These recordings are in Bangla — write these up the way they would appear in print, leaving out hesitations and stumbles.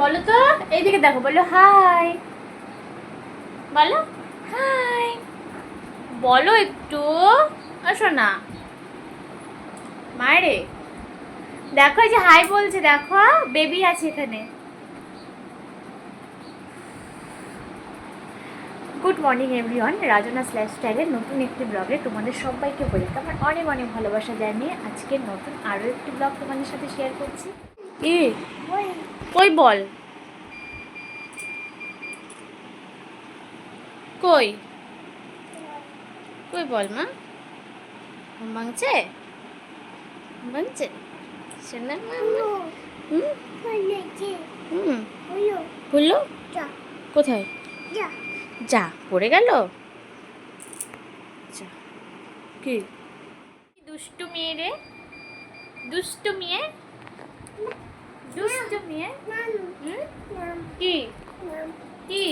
বলো তো, এইদিকে দেখো, বলো হাই, বলো হাই, বলো একটু, আসো না মায়েরে। দেখো এই যে হাই বলছে, দেখো বেবি আছে এখানে। গুড মর্নিং এভরিওয়ান, রাজনা স্টাইলের নতুন একটি ব্লগে তোমাদের সবাইকে ওয়েলকাম। আমার অনেক অনেক ভালোবাসা জানিয়ে আজকে নতুন আরও একটি ব্লগ তোমাদের সাথে শেয়ার করছি। কই বল, কই কই বল মা, ঘুম ভাঙছে, ঘুম ভাঙছে শোনা মা। হুম হুম বললো কোথায়, যা পড়ে গেল, যা। কি দুষ্টু মেয়ে রে, দুষ্টু মেয়ে, দুষ্টু মেয়ে। কি কি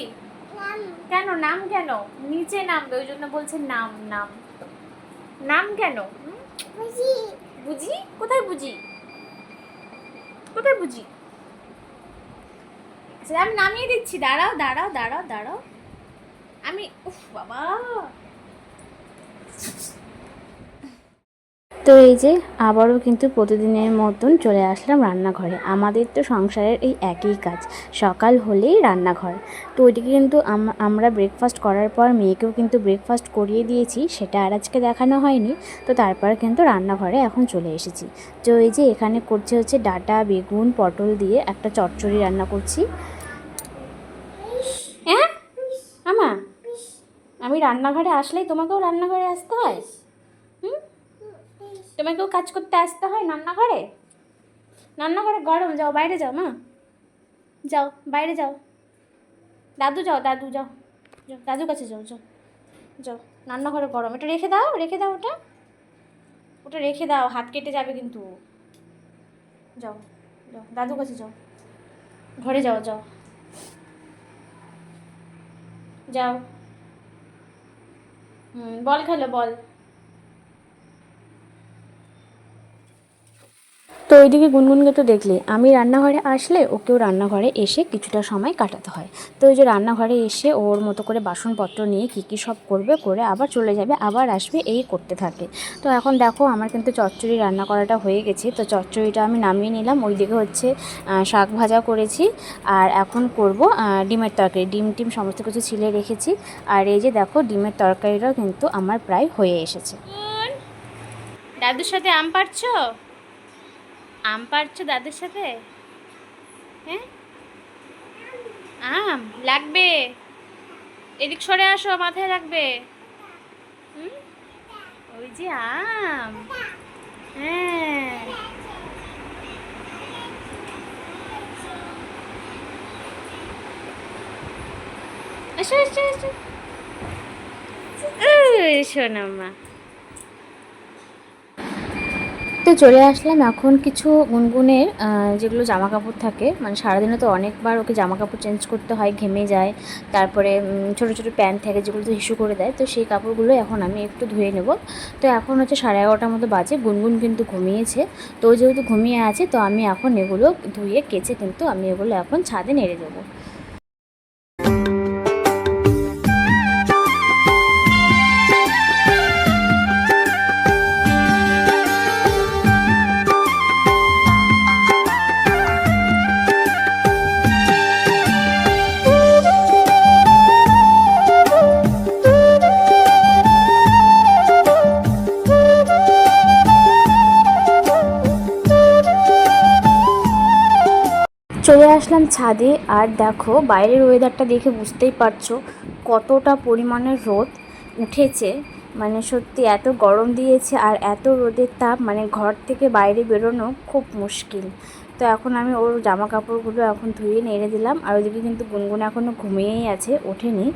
কেন নাম, কেন নিচে নামবে ওই জন্য বলছে নাম নাম নাম কেন? বুঝি কোথায়, বুঝি কোথায়, বুঝি? আচ্ছা আমি নামিয়ে দিচ্ছি, দাঁড়াও দাঁড়াও দাঁড়াও দাঁড়াও, আমি উফ বাবা। তো এই যে আবারও কিন্তু প্রতিদিনের মতন চলে আসলাম রান্নাঘরে। আমাদের তো সংসারের এই একই কাজ, সকাল হলেই রান্নাঘর। তো ওইদিকে কিন্তু আমরা ব্রেকফাস্ট করার পর মেয়েকেও কিন্তু ব্রেকফাস্ট করিয়ে দিয়েছি, সেটা আর আজকে দেখানো হয়নি। তো তারপর কিন্তু রান্নাঘরে এখন চলে এসেছি। তো এই যে এখানে করছে হচ্ছে ডাঁটা বেগুন পটল দিয়ে একটা চচ্চড়ি রান্না করছি। হ্যাঁ আমা, আমি রান্নাঘরে আসলেই তোমাকেও রান্নাঘরে আসতে হয়? হুম, তোমাকেও কাজ করতে আসতে হয় রান্নাঘরে? রান্নাঘরে গরম, যাও বাইরে যাও মা, যাও বাইরে যাও, দাদু যাও, দাদু যাও, যাও দাদুর কাছে যাও, যাও যাও, রান্নাঘরে গরম, এটা রেখে দাও, রেখে দাও, ওটা ওটা রেখে দাও, হাত কেটে যাবে কিন্তু। যাও যাও দাদুর কাছে যাও, ঘরে যাও, যাও যাও। বল খেলো, বল। তো ওইদিকে গুনগুনকে তো দেখলে, আমি রান্নাঘরে আসলে ওকেও রান্নাঘরে এসে কিছুটা সময় কাটাতে হয়। তো ওই যে রান্নাঘরে এসে ওর মতো করে বাসনপত্র নিয়ে কী সব করবে, করে আবার চলে যাবে, আবার আসবে, এই করতে থাকে। তো এখন দেখো আমার কিন্তু চচ্চড়ি রান্না করাটা হয়ে গেছে। তো চচ্চড়িটা আমি নামিয়ে নিলাম, ওইদিকে হচ্ছে শাক ভাজা করেছি, আর এখন করব ডিমের তরকারি, ডিম টিম সমস্ত কিছু ছিলে রেখেছি। আর এই যে দেখো ডিমের তরকারিটাও কিন্তু আমার প্রায় হয়ে এসেছে। দাদুর সাথে আম পাড়ছো, আম পাড়ছো দাদুর সাথে? হ্যাঁ আম লাগবে, এদিক সরে আসো, মাথায় রাখবে। হুম, ওই যে আম, হ্যাঁ এসো এসো এসো, শোনো মা। তো চলে আসলাম এখন কিছু গুনগুনের যেগুলো জামা কাপড় থাকে, মানে সারাদিনে তো অনেকবার ওকে জামা কাপড় চেঞ্জ করতে হয়, ঘেমে যায়। তারপরে ছোটো ছোটো প্যান্ট থাকে যেগুলো তো হিসু করে দেয়, তো সেই কাপড়গুলো এখন আমি একটু ধুয়ে নেব। তো এখন হচ্ছে 11:30 মতো বাজে, গুনগুন কিন্তু ঘুমিয়েছে। তো যেহেতু ঘুমিয়ে আছে, তো আমি এখন এগুলো ধুয়ে কেচে কিন্তু আমি এগুলো এখন ছাদে নেড়ে দেবো। চলে আসলাম ছাদে, আর দেখো বাইরের ওয়েদারটা দেখে বুঝতেই পারছো কতটা পরিমাণের রোদ উঠেছে। মানে সত্যি এত গরম দিয়েছে, আর এত রোদের তাপ, মানে ঘর থেকে বাইরে বেরোনো খুব মুশকিল। তো এখন আমি ওর জামা কাপড়গুলো এখন ধুয়ে নেড়ে দিলাম, আর ওইদিকে কিন্তু গুনগুন এখনও ঘুমিয়েই আছে, ওঠেনি।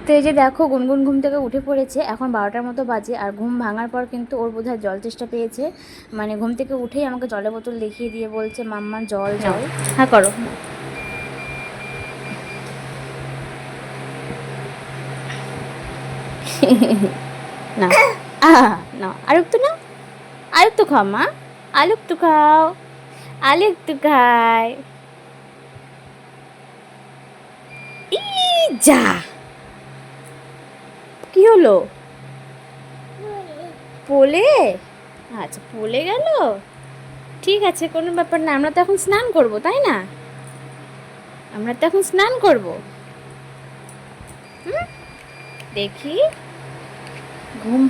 তো এই যে দেখো গুনগুন ঘুম থেকে উঠে পড়েছে, এখন 12টার মতো বাজে। আর ঘুম ভাঙার পর কিন্তু ওর বোধহয় জল চেষ্টা পেয়েছে, মানে ঘুম থেকে উঠেই আমাকে জলের বোতল দেখিয়ে দিয়ে বলছে মাম্মা জল জল। হ্যাঁ করো, না না আরেকটু না, আরেকটু খাও মা, আরেকটু খাও, আলু একটু খাই। ই যা, কি হলো? পলে? আচ্ছা, পলে গেল। ঠিক আছে, কোনো ব্যাপার না, আমরা তো এখন স্নান করব, তাই না? আমরা তো এখন স্নান করব। দেখি, ঘুম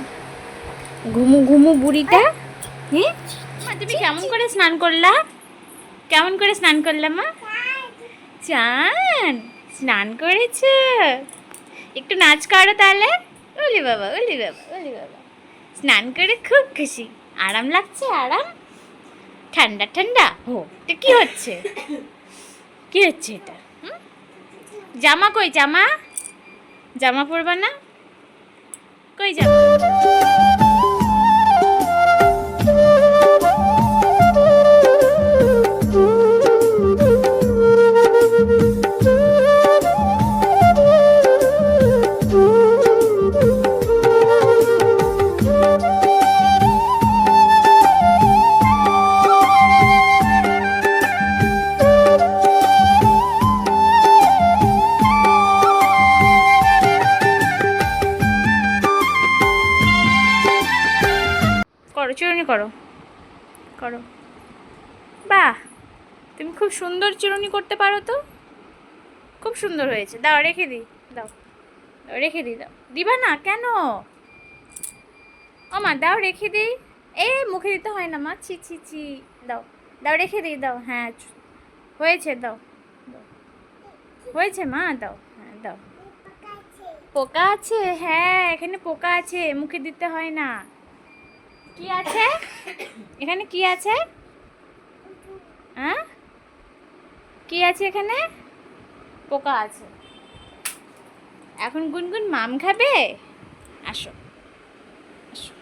ঘুমু ঘুমু বুড়িটা। হ্যাঁ, তুমি কেমন করে স্নান করলা? কেমন করে স্নান করলা মা? চান স্নান করেছো? একটু নাচ করো তাহলে। ওলি বাবা, ওলি বাবা, ওলি বাবা। স্নান করে খুব খুশি, আরাম লাগছে? আরাম? ঠান্ডা ঠান্ডা? ও, এটা কি হচ্ছে? কি হচ্ছে এটা? জামা কই? জামা জামা পরবা না? কই জামা? করো, চিরুনি করো, করো। বাহ, তুমি খুব সুন্দর চিরুনি করতে পারো তো। খুব সুন্দর হয়েছে। দাও, রেখে দিই। দাও, রেখে দিই। দাও, দিবা না কেন? ও মা, দাও, রেখে দিই। মুখে দিতে হয় না মা, ছি ছি ছি। দাও, দাও, রেখে দিই। দাও, হ্যাঁ হয়েছে। দাও, হয়েছে মা, দাও। হ্যাঁ দাও। পোকা আছে? হ্যাঁ, এখানে পোকা আছে, মুখে দিতে হয় না। কি আছে এখানে? কি আছে? হ্যাঁ, কি আছে এখানে? পোকা আছে। এখন গুনগুন মাম খাবে? আসো, আসো।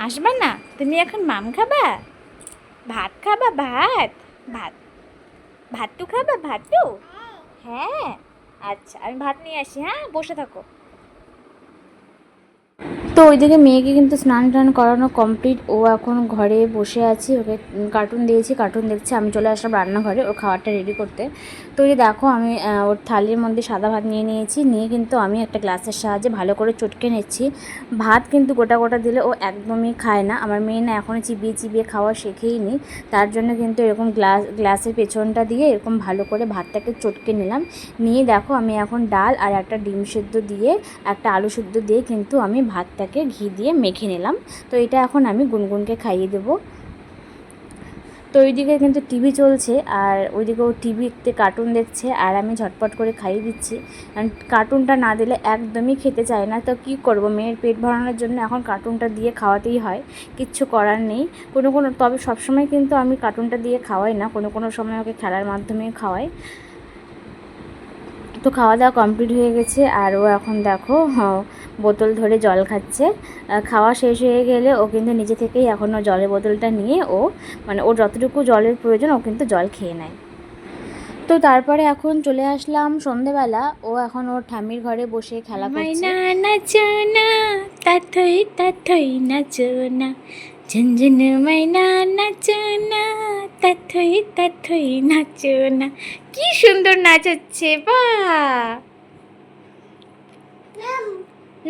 আসবা না? তুমি এখন মাম খাবা? ভাত খাবা? ভাত ভাত ভাতু খাবা? ভাতু? হ্যাঁ, আচ্ছা, আমি ভাত নিয়ে আসি। হ্যাঁ, বসে থাকো। তো ওইদিকে মেয়েকে কিন্তু স্নান টান করানো কমপ্লিট। ও এখন ঘরে বসে আছে, ওকে কার্টুন দিয়েছি, কার্টুন দেখছে। আমি চলে আসলাম রান্নাঘরে ওর খাবারটা রেডি করতে। তো এই দেখো, আমি ওর থালির মধ্যে সাদা ভাত নিয়ে নিয়েছি, নিয়ে কিন্তু আমি একটা গ্লাসের সাহায্যে ভালো করে চটকে নিচ্ছি। ভাত কিন্তু গোটা গোটা দিলে ও একদমই খায় না। আমার মেয়ে না এখনও চিবিয়ে চিবিয়ে খাওয়া শেখেই নি, তার জন্য কিন্তু এরকম গ্লাসের পেছনটা দিয়ে এরকম ভালো করে ভাতটাকে চটকে নিলাম। নিয়ে দেখো, আমি এখন ডাল আর একটা ডিম সেদ্ধ দিয়ে, একটা আলু সেদ্ধ দিয়ে কিন্তু আমি ভাতটাকে ঘি দিয়ে মেখে নিলাম। তো এটা এখন আমি গুনগুনকে খাইয়ে দেবো। তো ওইদিকে কিন্তু টিভি চলছে, আর ওইদিকে ও টিভিতে কার্টুন দেখছে, আর আমি ঝটপট করে খাইয়ে দিচ্ছি। কারণ কার্টুনটা না দিলে একদমই খেতে চায় না। তো কী করব, মেয়ের পেট ভরানোর জন্য এখন কার্টুনটা দিয়ে খাওয়াতেই হয়, কিচ্ছু করার নেই। তবে সবসময় কিন্তু আমি কার্টুনটা দিয়ে খাওয়াই না, কোনো সময় ওকে খেলার মাধ্যমে খাওয়াই। তো খাওয়া দাওয়া কমপ্লিট হয়ে গেছে, আর ও এখন দেখো বোতল ধরে জল খাচ্ছে। খাওয়া শেষ হয়ে গেলে ও কিন্তু নিজে থেকেই এখনও জলের বোতলটা নিয়ে মানে ওর যতটুকু জলের প্রয়োজন ও কিন্তু জল খেয়ে নেয়। তো তারপরে এখন চলে আসলাম সন্ধেবেলা। ও এখন ওর ঠাম্মির ঘরে বসে খেলা করছে। নাচো না, তাথই তাথই নাচো না, ঝনঝন মাইনা নাচো না, তাথই তাথই নাচো না। কি সুন্দর নাচ হচ্ছে, বা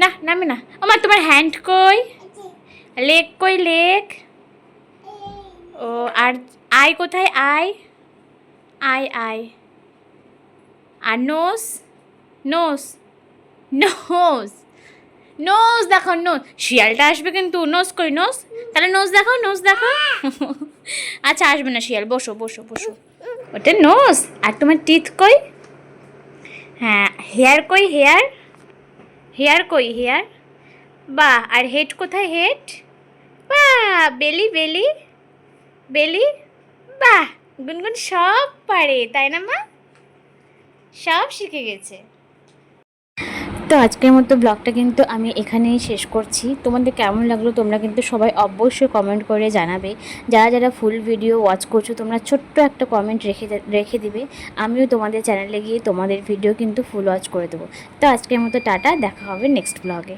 না নামে না। আমার তোমার হ্যান্ড কই? লেগ কই? লেগ? ও, আর আই কোথায়? Eye, eye eye. আর নোজ? নোজ, নোজ, নোজ দেখাও। নোজ, শিয়ালটা আসবে কিন্তু। নোজ কই? নোজ, তাহলে নোজ দেখাও, নোজ দেখাও। আচ্ছা, আসবে না শিয়াল, বসো বসো বসো। ওটা নোজ। আর তোমার টিথ কই? হ্যাঁ, হেয়ার কই? হেয়ার, হেয়ার কই? হেয়ার। বাহ, আর হেড কোথায়? হেড। বাহ, বেলি, বেলি, বেলি। বাহ, গুনগুন সব পারে, তাই না মা? সব শিখে গেছে। তো আজকের মতো ব্লগটা কিন্তু আমি এখানেই শেষ করছি। তোমাদের কেমন লাগলো তোমরা কিন্তু সবাই অবশ্যই কমেন্ট করে জানাবে। যারা যারা ফুল ভিডিও ওয়াচ করছো, তোমরা ছোট্ট একটা কমেন্ট রেখে দিবে। আমিও তোমাদের চ্যানেলে গিয়ে তোমাদের ভিডিও কিন্তু ফুল ওয়াচ করে দেবো। তো আজকের মতো টাটা, দেখা হবে নেক্সট ব্লগে।